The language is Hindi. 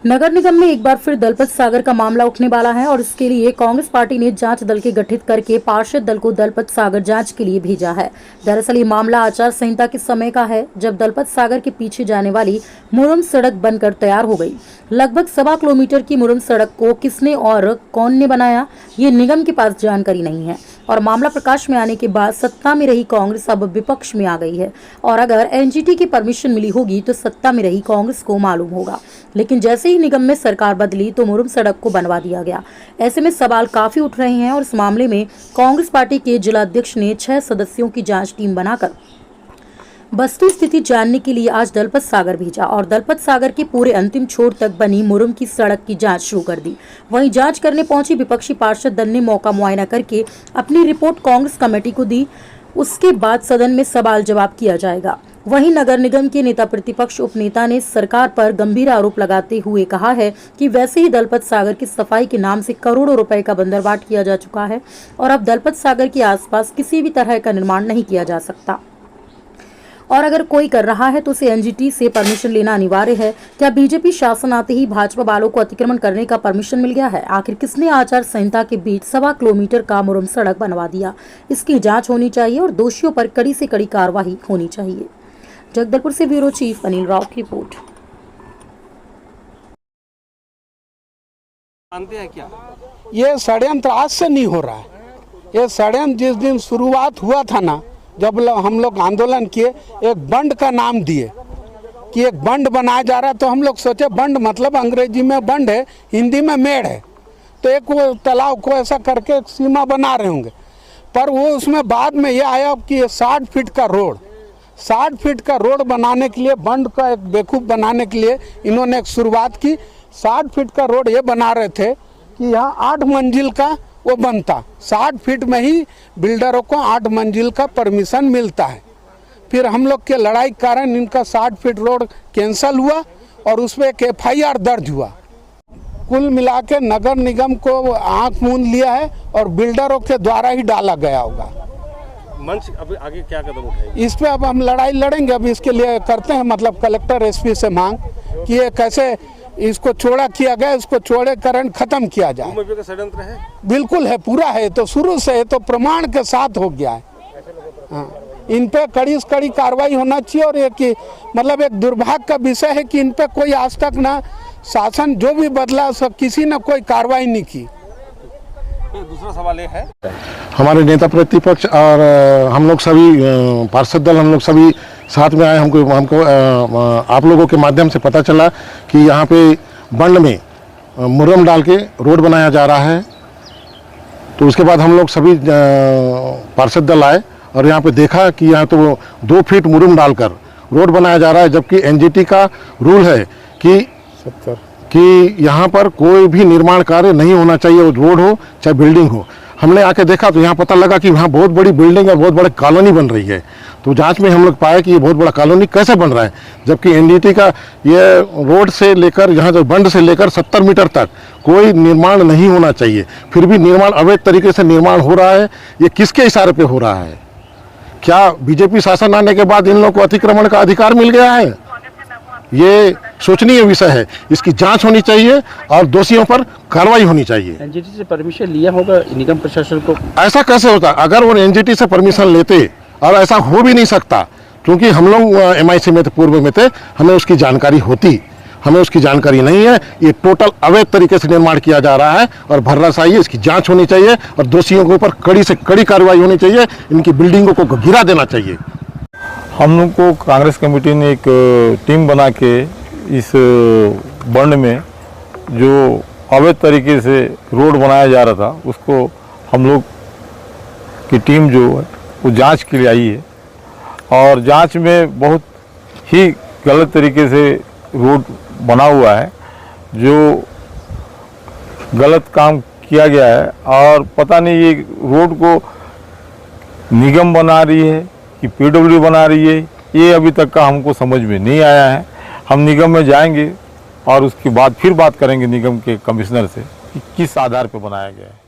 नगर निगम में एक बार फिर दलपत सागर का मामला उठने वाला है और इसके लिए कांग्रेस पार्टी ने जांच दल के गठित करके पार्षद दल को दलपत सागर जांच के लिए भेजा है। दरअसल ये मामला आचार संहिता के समय का है, जब दलपत सागर के पीछे जाने वाली मुरम सड़क बनकर तैयार हो गई। लगभग 1.25 किलोमीटर की मुरम सड़क को किसने और कौन ने बनाया, ये निगम के पास जानकारी नहीं है। और मामला प्रकाश में आने के बाद सत्ता में रही कांग्रेस अब विपक्ष में आ गई है और अगर एनजीटी की परमिशन मिली होगी तो सत्ता में रही कांग्रेस को मालूम होगा। लेकिन जैसे ही निगम में सरकार बदली तो मुरम सड़क को बनवा दिया गया। ऐसे में सवाल काफी उठ रहे हैं और इस मामले में कांग्रेस पार्टी के जिलाध्यक्ष ने 6 सदस्यों की जांच टीम बनाकर वस्तु स्थिति जानने के लिए आज दलपत सागर भेजा और दलपत सागर के पूरे अंतिम छोर तक बनी मुरम की सड़क की जांच शुरू कर दी। वहीं जांच करने पहुंची विपक्षी पार्षद दल ने मौका मुआयना करके अपनी रिपोर्ट कांग्रेस कमेटी को दी। उसके बाद सदन में सवाल जवाब किया जाएगा। वहीं नगर निगम के नेता प्रतिपक्ष उपनेता ने सरकार पर गंभीर आरोप लगाते हुए कहा है कि वैसे ही दलपत सागर की सफाई के नाम से करोड़ों रुपए का बंदरबाट किया जा चुका है और अब दलपत सागर के आसपास किसी भी तरह का निर्माण नहीं किया जा सकता और अगर कोई कर रहा है तो उसे एनजीटी से परमिशन लेना अनिवार्य है। क्या बीजेपी शासन आते ही भाजपा वालों को अतिक्रमण करने का परमिशन मिल गया है? आखिर किसने आचार संहिता के बीच 1.25 किलोमीटर का मुरम सड़क बनवा दिया? इसकी जांच होनी चाहिए और दोषियों पर कड़ी से कड़ी कार्रवाई होनी चाहिए। जगदलपुर से ब्यूरो चीफ अनिल राव की रिपोर्ट। जानते हैं क्या ये षड्यंत्र आज से नहीं हो रहा है। ये षड्यंत्र जिस दिन शुरुआत हुआ था ना, जब हम लोग आंदोलन किए, एक बंड का नाम दिए कि एक बंड बनाया जा रहा है, तो हम लोग सोचे बंड मतलब अंग्रेजी में बंड है, हिंदी में मेड़ है, तो एक वो तालाब को ऐसा करके एक सीमा बना रहे होंगे। पर वो उसमें बाद में ये आया कि 60 फीट का रोड, 60 फीट का रोड बनाने के लिए, बंड का एक बेवकूफ़ बनाने के लिए इन्होंने एक शुरुआत की। 60 फीट का रोड ये बना रहे थे कि यहाँ 8 मंजिल का वो बनता। 60 फीट में ही बिल्डरों को 8 मंजिल का परमिशन मिलता है। फिर हम लोग के लड़ाई के कारण इनका 60 फीट रोड कैंसिल हुआ और उस पर एक FIR दर्ज हुआ। कुल मिला के नगर निगम को आंख मूंद लिया है और बिल्डरों के द्वारा ही डाला गया होगा। मंच अभी आगे क्या कदम उठाएंगे? इस पे अब हम लड़ाई लड़ेंगे। अब इसके लिए करते हैं मतलब कलेक्टर SP से मांग कि ये कैसे इसको चौड़ा किया गया, इसको चौड़ेकरण खत्म किया जाए। षड्यंत्र है, बिल्कुल है, पूरा है, तो शुरू से है, तो प्रमाण के साथ हो गया है। हाँ, इन पे कड़ी से कड़ी कार्रवाई होना चाहिए और एक मतलब एक दुर्भाग्य का विषय है कि इन पे कोई आज तक ना शासन जो भी बदला सब किसी ने कोई कार्रवाई नहीं की। दूसरा सवाल ये है, हमारे नेता प्रतिपक्ष और हम लोग सभी पार्षद दल, हम लोग सभी साथ में आए। हमको आप लोगों के माध्यम से पता चला कि यहाँ पे बंड में मुरम डाल के रोड बनाया जा रहा है। तो उसके बाद हम लोग सभी पार्षद दल आए और यहाँ पे देखा कि यहाँ तो 2 फीट मुरम डालकर रोड बनाया जा रहा है, जबकि एनजीटी का रूल है कि यहाँ पर कोई भी निर्माण कार्य नहीं होना चाहिए, वो रोड हो चाहे बिल्डिंग हो। हमने आके देखा तो यहाँ पता लगा कि यहाँ बहुत बड़ी बिल्डिंग है, बहुत बड़ी कॉलोनी बन रही है। तो जांच में हम लोग पाए कि ये बहुत बड़ा कॉलोनी कैसे बन रहा है, जबकि एनजीटी का ये रोड से लेकर यहाँ जो बंड से लेकर 70 मीटर तक कोई निर्माण नहीं होना चाहिए, फिर भी निर्माण अवैध तरीके से निर्माण हो रहा है। ये किसके इशारे पे हो रहा है? क्या बीजेपी शासन आने के बाद इन लोगों को अतिक्रमण का अधिकार मिल गया है? ये सोचनीय विषय है। इसकी जांच होनी चाहिए और दोषियों पर कार्रवाई होनी चाहिए। एनजीटी से परमिशन लिया होगा निगम प्रशासन को? ऐसा कैसे होता? अगर वो एनजीटी से परमिशन लेते, और ऐसा हो भी नहीं सकता क्योंकि हम लोग MIC में थे, पूर्व में थे, हमें उसकी जानकारी होती, हमें उसकी जानकारी नहीं है। ये टोटल अवैध तरीके से निर्माण किया जा रहा है और भर्रासाई है। इसकी जांच होनी चाहिए और दोषियों के ऊपर कड़ी से कड़ी कार्रवाई होनी चाहिए। इनकी बिल्डिंगों को गिरा देना चाहिए। हम लोग को कांग्रेस कमेटी ने एक टीम बना के इस बंड में जो अवैध तरीके से रोड बनाया जा रहा था, उसको हम लोग की टीम जो है वो जांच के लिए आई है और जांच में बहुत ही गलत तरीके से रोड बना हुआ है, जो गलत काम किया गया है। और पता नहीं ये रोड को निगम बना रही है कि PW बना रही है, ये अभी तक का हमको समझ में नहीं आया है। हम निगम में जाएंगे और उसके बाद फिर बात करेंगे निगम के कमिश्नर से कि किस आधार पर बनाया गया है।